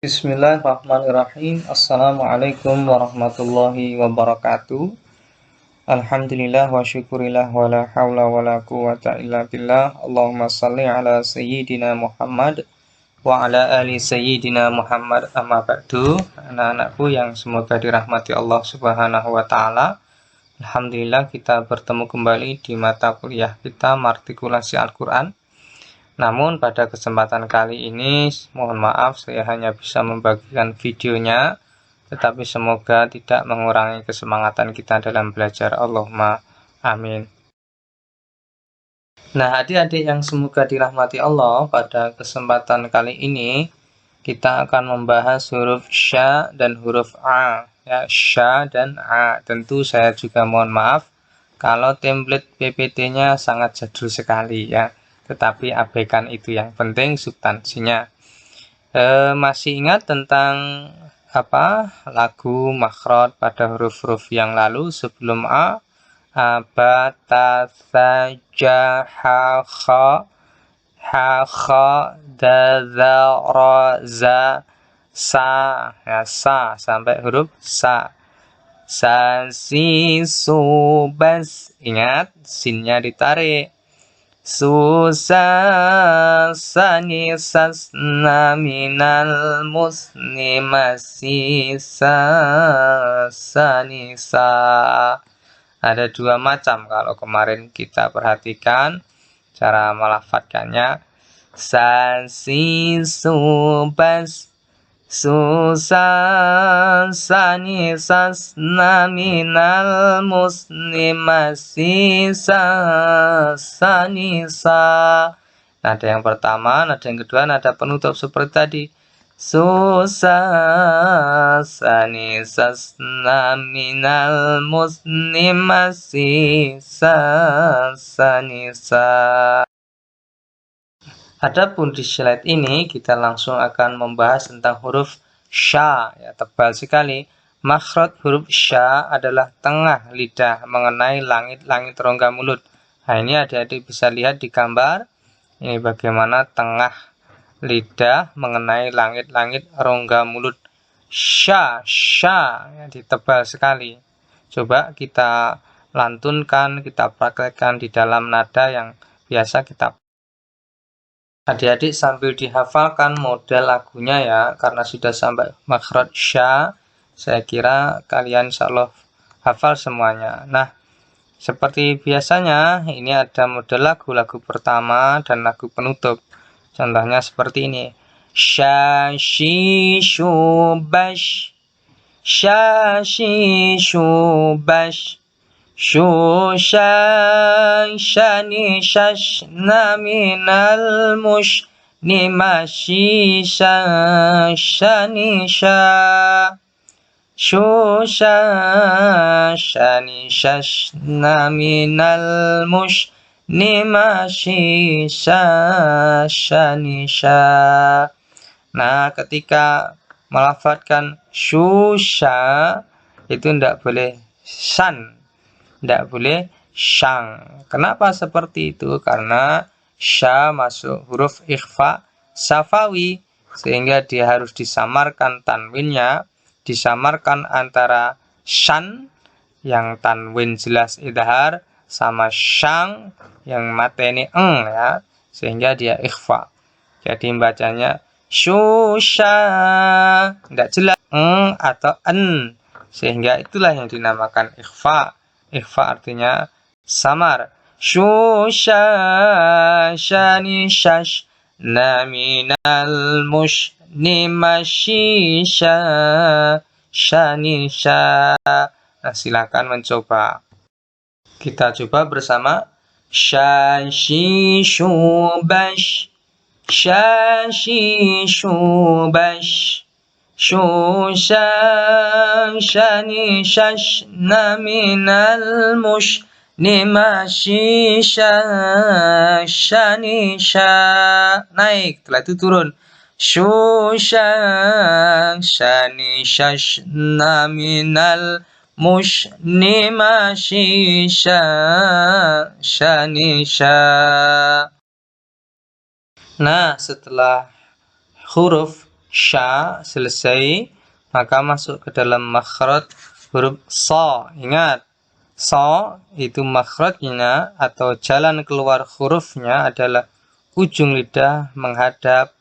Bismillahirrahmanirrahim. Assalamualaikum warahmatullahi wabarakatuh. Alhamdulillah wa syukurillah wa la hawla wa la quwata illa billah. Allahumma salli ala sayyidina Muhammad wa ala ali sayyidina Muhammad, amma ba'du. Anak-anakku yang semoga dirahmati Allah subhanahu wa ta'ala, alhamdulillah kita bertemu kembali di mata kuliah kita Martikulasi Al-Quran. Namun pada kesempatan kali ini mohon maaf saya hanya bisa membagikan videonya, tetapi semoga tidak mengurangi kesemangatan kita dalam belajar. Allahumma amin. Nah, adik-adik yang semoga dirahmati Allah, pada kesempatan kali ini kita akan membahas huruf sya dan huruf a, ya, sya dan a. Tentu saya juga mohon maaf kalau template PPT-nya sangat jadul sekali, ya. Tetapi abaikan itu, yang penting substansinya. Masih ingat tentang lagu makhraj pada huruf-huruf yang lalu sebelum a? Aba, ta, tha, ja, ha, kha, da, za, ra, za, sa, ya, sa sampai huruf sa. Sa, si, su, bas. Ingat, sinnya ditarik. Susah sani sasna minal musni masisa sanisa. Ada dua macam kalau kemarin kita perhatikan cara melafadzkannya. Sasi subas susah sani sasna minal musni masisa sanisa. Nada yang pertama, nada yang kedua, nada penutup seperti tadi. Susah sani sasna minal musni masisa sanisa. Adapun di slide ini kita langsung akan membahas tentang huruf sya, ya, tebal sekali. Makhraj huruf sya adalah tengah lidah mengenai langit-langit rongga mulut. Nah, ini adik-adik bisa lihat di gambar. Ini bagaimana tengah lidah mengenai langit-langit rongga mulut. Sya, ya, ditebal sekali. Coba kita lantunkan, kita praktekkan di dalam nada yang biasa kita. Adik-adik sambil dihafalkan model lagunya, ya, karena sudah sampai makhraj sya, saya kira kalian insyaallah hafal semuanya. Nah, seperti biasanya ini ada model lagu pertama dan lagu penutup. Contohnya seperti ini. Sya, shi, shu, bash. Sya, shi, shu, bash. Shu, sha, shani, shash, na, minal, mush, ni, mashi, sha, shani, sha. Shu, sha, shani, shash, na, minal, mush, ni, mashi, sha, shani, sha. Nah, ketika melafadzkan shu, sha, itu tidak boleh san, tidak boleh syang. Kenapa seperti itu? Karena sya masuk huruf ikhfa safawi, sehingga dia harus disamarkan tanwinnya, disamarkan antara shan yang tanwin jelas idhar sama syang yang mateni eng, ya, sehingga dia ikhfa. Jadi bacanya shu, sya, tidak jelas eng atau en, sehingga itulah yang dinamakan ikhfa. Ikhfa artinya samar. Shu, sha, shani, shash, na, minal, mush, ni, mashi, sha, shani, sha. Nah, silakan mencoba. Kita coba bersama. Sha, shi, shu, bash. Sha, shi, shu, bash. Shu, sha, shani, shash, na, minal, mush, ni, mashi, sha, shani, sha. Naik, setelah itu turun. Shu, sha, shani, shash, na, minal, mush, ni, mashi, sha, shani, sha. Nah, setelah huruf sya selesai, maka masuk ke dalam makhraj huruf so. Ingat, so itu makhrajnya atau jalan keluar hurufnya adalah ujung lidah menghadap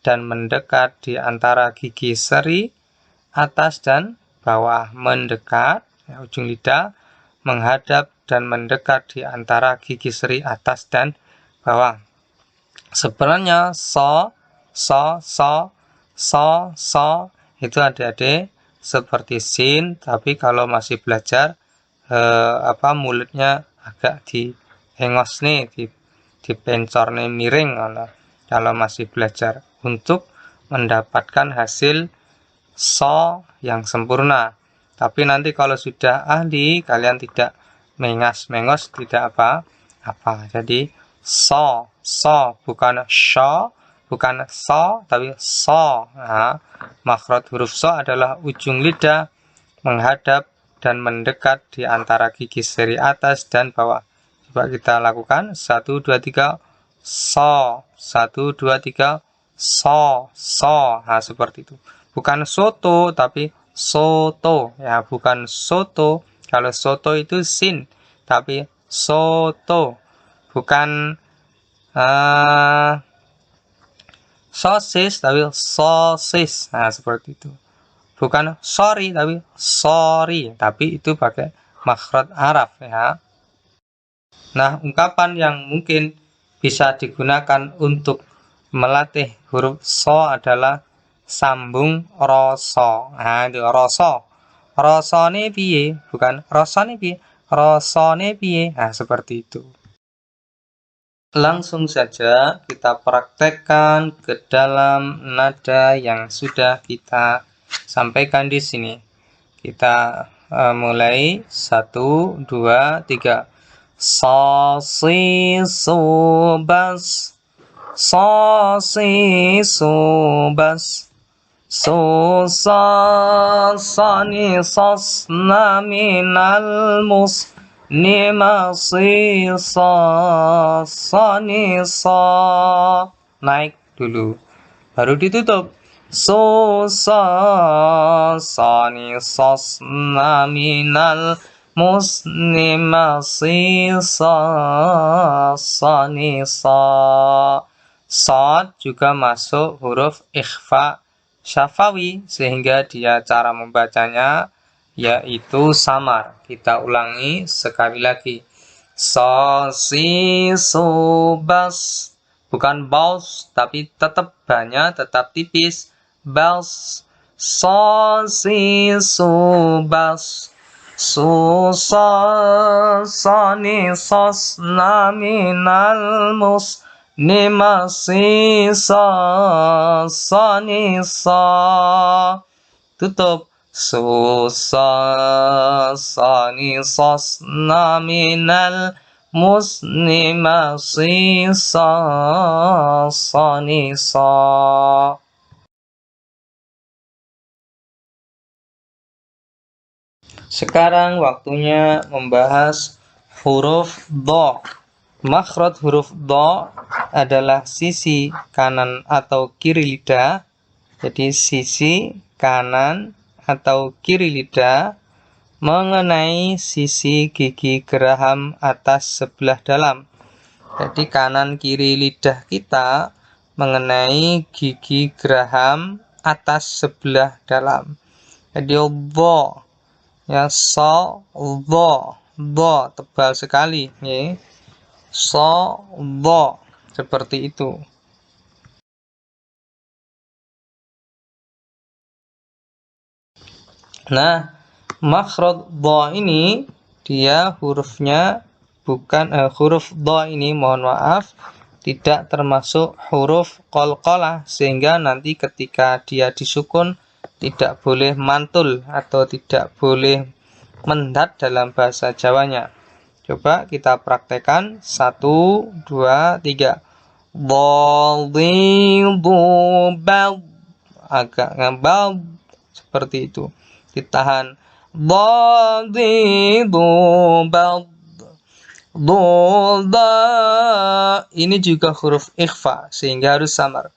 dan mendekat di antara gigi seri atas dan bawah. Mendekat, ya, ujung lidah menghadap dan mendekat di antara gigi seri atas dan bawah. Sebenarnya so itu adik-adik seperti sin, tapi kalau masih belajar mulutnya agak dihengos nih, dipencor nih miring kalau masih belajar untuk mendapatkan hasil so yang sempurna. Tapi nanti kalau sudah ahli, kalian tidak mengas-mengos, tidak apa-apa. Jadi so bukan sho, bukan so, tapi so. Nah, makhraj huruf so adalah ujung lidah menghadap dan mendekat di antara gigi seri atas dan bawah. Coba kita lakukan 1 2 3 so, 1 2 3 so. Nah, seperti itu. Bukan soto tapi soto, ya, bukan soto. Kalau soto itu sin, tapi soto. Bukan sosis tapi sosis. Nah, seperti itu. Bukan sorry tapi sorry, tapi itu pakai makhraj Arab, ya. Nah, ungkapan yang mungkin bisa digunakan untuk melatih huruf so adalah sambung roso. Nah, itu roso. Rosone piye? Bukan rosone piye? Rosone piye? Nah, seperti itu. Langsung saja kita praktekkan ke dalam nada yang sudah kita sampaikan di sini. Kita mulai 1 2 3. So si su bas, so si su bas, so sa sa ni sos na minal mus ni ma si sa sa ni sa. Naik dulu, baru ditutup. So sa sa ni sos na minal musnima sisa sanisa. Sod juga masuk huruf ikhfa syafawi, sehingga dia cara membacanya yaitu samar. Kita ulangi sekali lagi. So si so bas, bukan baus, tapi tetap banyak, tetap tipis. Bas. So si so bas, so sa sa ni sos na minal mus ni ma si sa sa ni sa. Tutup. So sa sa ni sos na minal mus ni ma si sa sa ni sa. Sekarang waktunya membahas huruf dha. Makhraj huruf dha adalah sisi kanan atau kiri lidah. Jadi sisi kanan atau kiri lidah mengenai sisi gigi geraham atas sebelah dalam. Jadi kanan kiri lidah kita mengenai gigi geraham atas sebelah dalam. Jadi dha, ya, so dha tebal sekali, ya. So dha seperti itu. Nah, makhraj dha ini dia hurufnya bukan huruf dha ini, mohon maaf, tidak termasuk huruf qalqalah, sehingga nanti ketika dia disukun tidak boleh mantul atau tidak boleh mendat dalam bahasa Jawanya. Coba kita praktekkan 1 2 3. Dhalidhu bal, agak ngambal seperti itu. Ditahan. Dhalidhu bal. Dha, ini juga huruf ikhfa sehingga harus samar.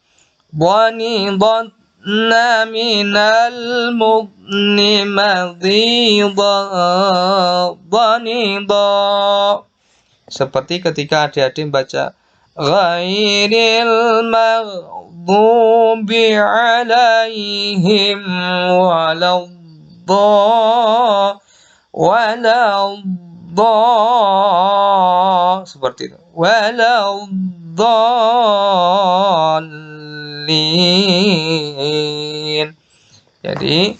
Dhani dhad, minal mudni madhidha dhanidha. Seperti ketika adik-adik baca ghairil maghdubi alaihim seperti itu, waladdallin. Jadi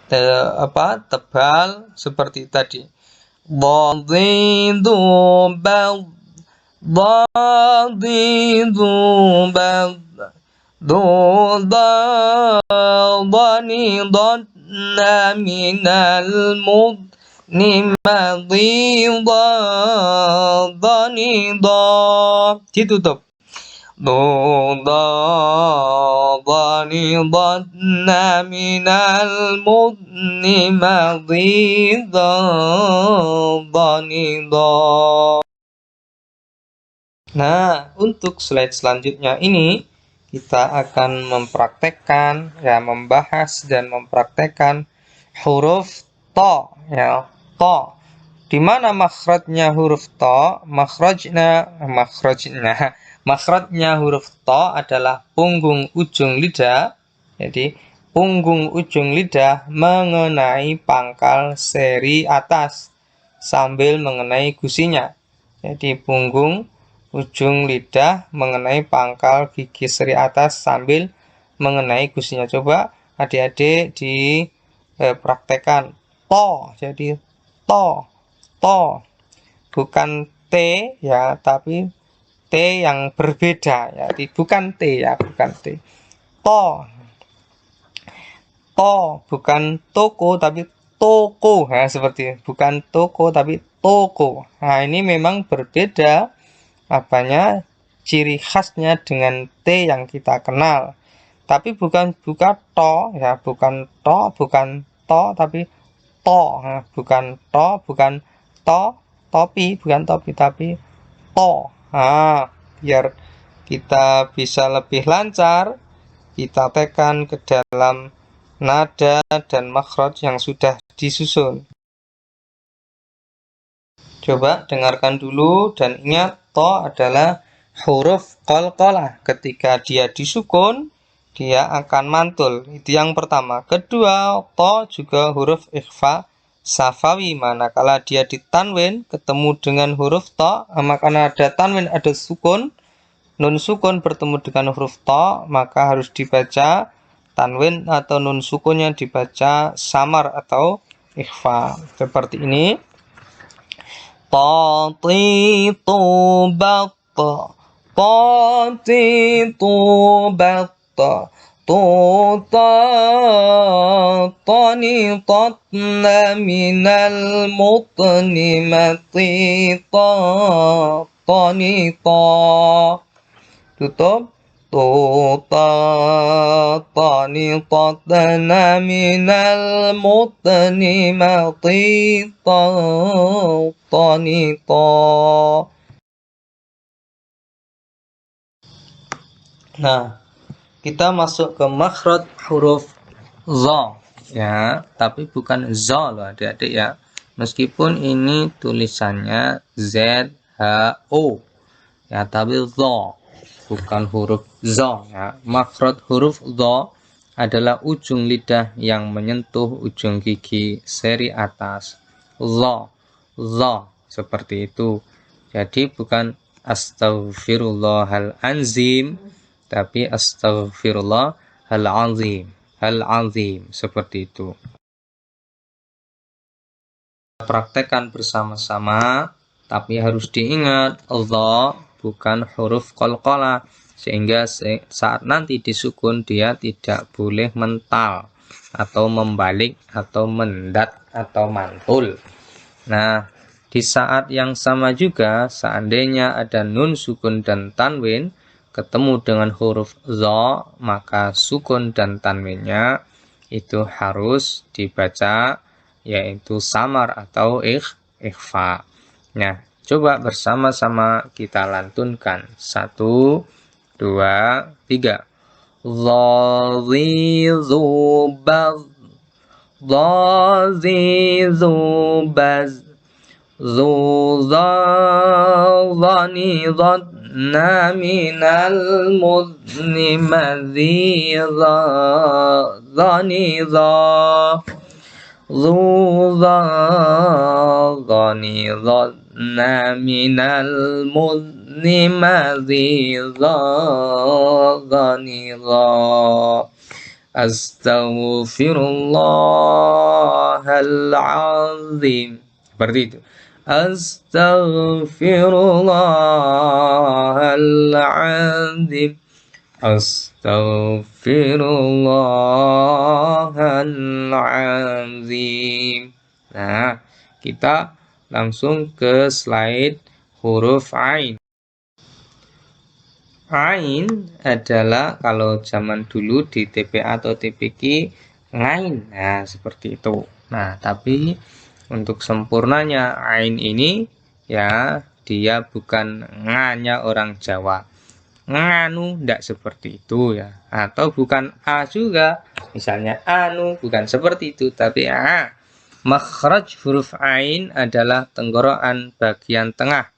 tebal seperti tadi. Dhadidhu bad dhadidhu bad dhanidhanna minal mudni madhidha dhanidha. Ditutup. Dhanidhanna minal mudni madhidha dhanidha. Nah, untuk slide selanjutnya ini kita akan mempraktekkan, membahas dan mempraktekkan huruf to, to. Di mana makhrajnya huruf to? Makhrajnya huruf to adalah punggung ujung lidah. Jadi punggung ujung lidah mengenai pangkal seri atas sambil mengenai gusinya. Jadi punggung ujung lidah mengenai pangkal gigi seri atas sambil mengenai gusinya. Coba adik-adik dipraktekkan to. Jadi to bukan T ya, tapi T yang berbeda ya. Jadi bukan T ya, bukan T. To bukan toko tapi toko. Nah, seperti bukan toko tapi toko. Nah, ini memang berbeda ciri khasnya dengan T yang kita kenal. Tapi bukan to ya, bukan to tapi to. Nah, bukan to, bukan to, topi, bukan topi tapi to. Nah, biar kita bisa lebih lancar, kita tekan ke dalam nada dan makhraj yang sudah disusun. Coba dengarkan dulu dan ingat, to adalah huruf qalqalah. Ketika dia disukun, dia akan mantul. Itu yang pertama. Kedua, to juga huruf ikhfa safawi. Manakala dia ditanwin ketemu dengan huruf to, maka ada tanwin, ada sukun, nun sukun bertemu dengan huruf to, maka harus dibaca tanwin atau nun sukunnya dibaca samar atau ikhfa. Seperti ini. Tatitu batta, tatitu batta, tuta tanitatna minal mutni matita tanita. Tutup. Tuta tanitatna minal mutni matita tanita. Nah, kita masuk ke makhraj huruf za ya, tapi bukan za loh adik-adik ya. Meskipun ini tulisannya Z H O ya, tapi za bukan huruf za ya. Makhraj huruf za adalah ujung lidah yang menyentuh ujung gigi seri atas. Za seperti itu. Jadi bukan astaghfirullahal azim, tapi astaghfirullahal azim seperti itu. Praktekkan bersama-sama, tapi harus diingat za bukan huruf qalqalah, sehingga saat nanti disukun dia tidak boleh mental atau membalik atau mendat atau mantul. Nah, di saat yang sama juga seandainya ada nun sukun dan tanwin ketemu dengan huruf za, maka sukun dan tanwinnya itu harus dibaca yaitu samar atau ikhfa. Nah, coba bersama-sama kita lantunkan. 1, 2, 3. Dha zi zu baz. Dha zi zu baz. Zu za dhani dhanna minal muzni madhi dha dhani dha. Zu za dhani dhanna minal muzni madhi dha dhani dha. Astaghfirullahal azim. Seperti itu. Astaghfirullahal azim. Astaghfirullahal azim. Nah, kita langsung ke slide huruf Ain. Ain adalah kalau zaman dulu di TPA atau TPQ ngain. Nah, seperti itu. Nah, tapi untuk sempurnanya Ain ini ya dia bukan nganya orang Jawa. Nganu tidak seperti itu ya. Atau bukan A juga. Misalnya anu bukan seperti itu, tapi A. Makhraj huruf Ain adalah tenggorokan bagian tengah.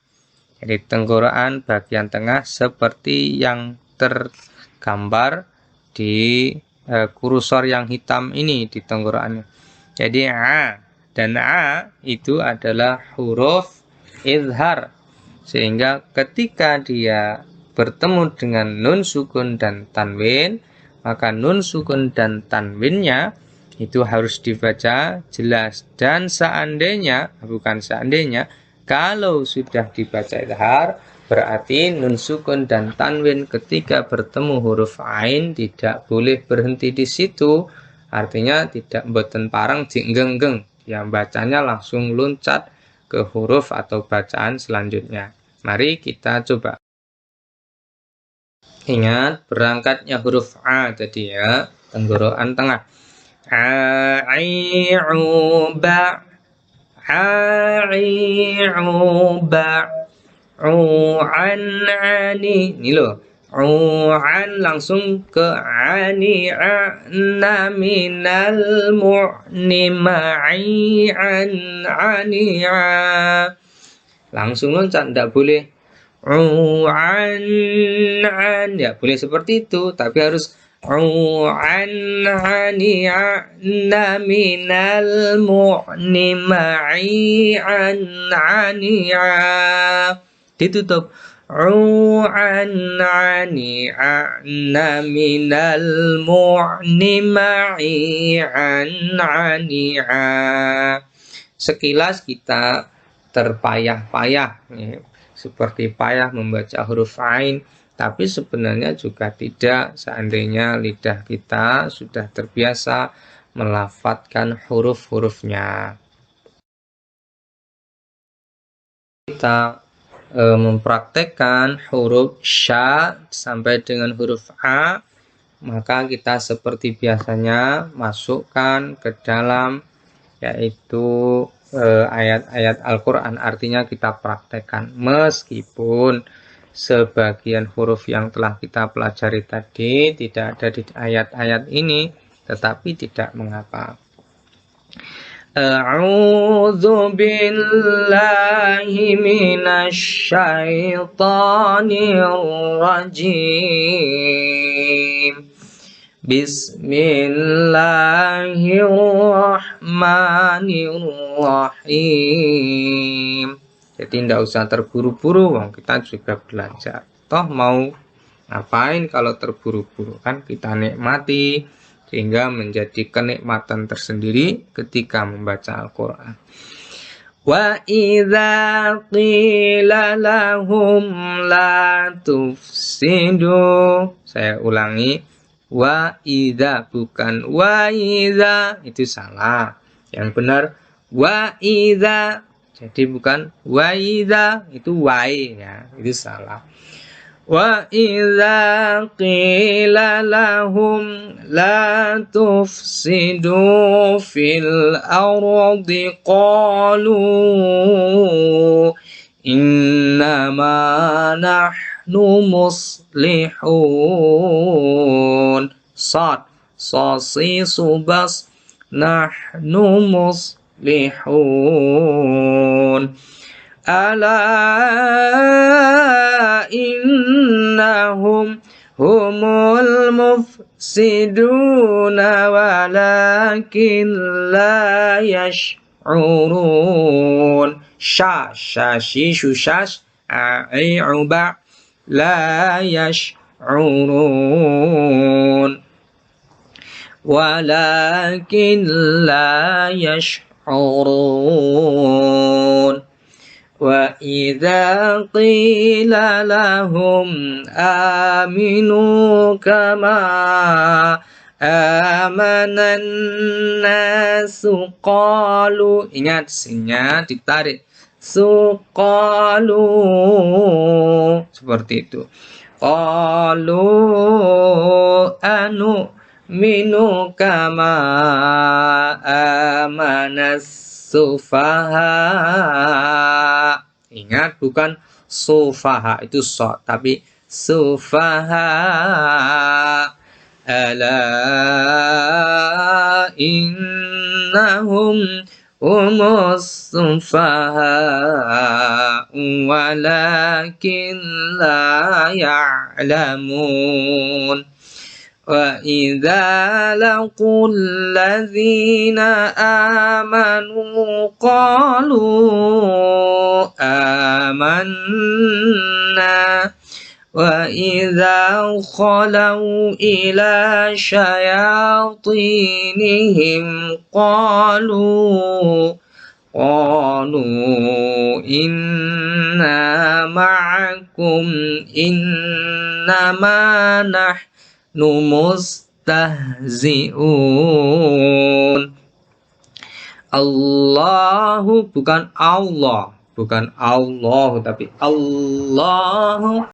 Jadi tenggorokan bagian tengah seperti yang tergambar di kursor yang hitam ini di tenggorokannya. Jadi A dan A itu adalah huruf izhar. Sehingga ketika dia bertemu dengan nun sukun dan tanwin, maka nun sukun dan tanwinnya itu harus dibaca jelas. Dan seandainya, bukan seandainya, kalau sudah dibaca izhar, berarti nun sukun dan tanwin ketika bertemu huruf Ain tidak boleh berhenti di situ. Artinya tidak boten parang jinggenggeng. Yang bacanya langsung loncat ke huruf atau bacaan selanjutnya. Mari kita coba. Ingat berangkatnya huruf A tadi ya, tenggorokan tengah. A-I-U-Ba. A-I-U-Ba. U-an-ani. Ini loh. U-an langsung ke ani a'na minal mu'ni ma'i'an ani'a. Langsung loncat, tidak boleh an ya boleh seperti itu, tapi harus an ani'na minal mu'ni ma'i'an ani'a. Ditutup. an ani'na minal mu'ni ma'i'an ani'a. Sekilas kita terpayah-payah seperti payah membaca huruf Ain, tapi sebenarnya juga tidak seandainya lidah kita sudah terbiasa melafadzkan huruf-hurufnya. Kita mempraktekkan huruf sya sampai dengan huruf A, maka kita seperti biasanya masukkan ke dalam yaitu ayat-ayat Al-Quran. Artinya kita praktekkan meskipun sebagian huruf yang telah kita pelajari tadi tidak ada di ayat-ayat ini, tetapi tidak mengapa. A'udzu billahi minasy syaithanir rajim. Bismillahirrahmanirrahim. Jadi tidak usah terburu-buru, kita juga belajar. Toh mau ngapain kalau terburu-buru, kan kita nikmati sehingga menjadi kenikmatan tersendiri ketika membaca Al-Quran. Wa idza qila lahum la tufsidu. Saya ulangi. Wa idza, bukan wa idza, itu salah. Yang benar wa idza. Jadi bukan wa idza, itu wai ya, itu salah. Wa idza qila lahum la tufsidu fil ardi qalu innama muslihun. Sad, sosi subas, nahnu muslihun. Ala innahum humul mufsiduna walakin la yash'urun. Shishu shash ai'uba la yash'urun walakin la yash'urun. Wa idza qila lahum aminu kama amanan nasu qalu, ingat sinnya ditarik, suqalu, seperti itu. Qalu anu minu kama amanas sufaha. Ingat, bukan sufaha itu so, tapi sufaha. Ala innahum humus sufaha walakin la ya'lamun. Wa idza laqul ladzina amanu qalu amanna wa idza khalau ila syayatinihim qalu inna ma'akum innama nahnu mustahzi'un. Allahu, bukan Allah, bukan Allah, tapi Allahu.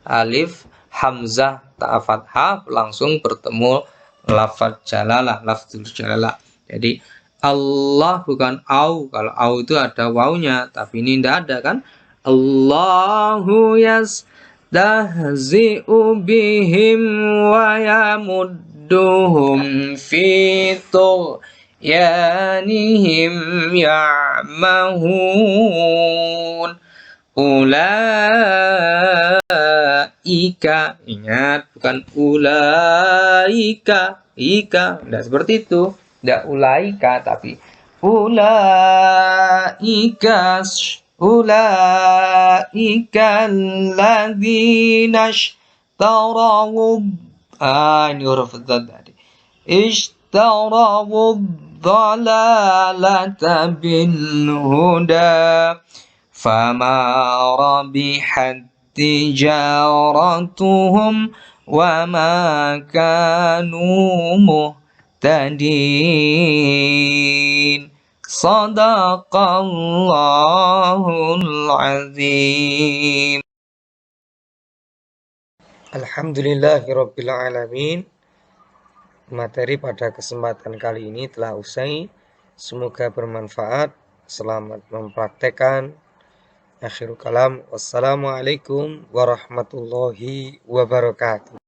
Alif hamzah ta fathah langsung bertemu lafaz jalalah, lafzul jalalah. Jadi Allah bukan au. Kalau au itu ada wawunya, tapi ini tidak ada kan? Allahu yastahzi'u bihim wa yamudduhum fi tughyanihim ya'mahun. Ulaika, ingat, bukan ulaika, ika, tidak seperti itu, tidak ulaika, tapi ulaika, alladzina ishtarawu, ini huruf dzad tadi, ishtarawu dhalalata bil huda fama rabihat tijaratuhum wa ma kanu muhtadin. Sadaqallahul azim. Alhamdulillahirabbil alamin. Materi pada kesempatan kali ini telah usai. Semoga bermanfaat. Selamat mempraktekkan. Akhirul kalam. Wassalamualaikum warahmatullahi wabarakatuh.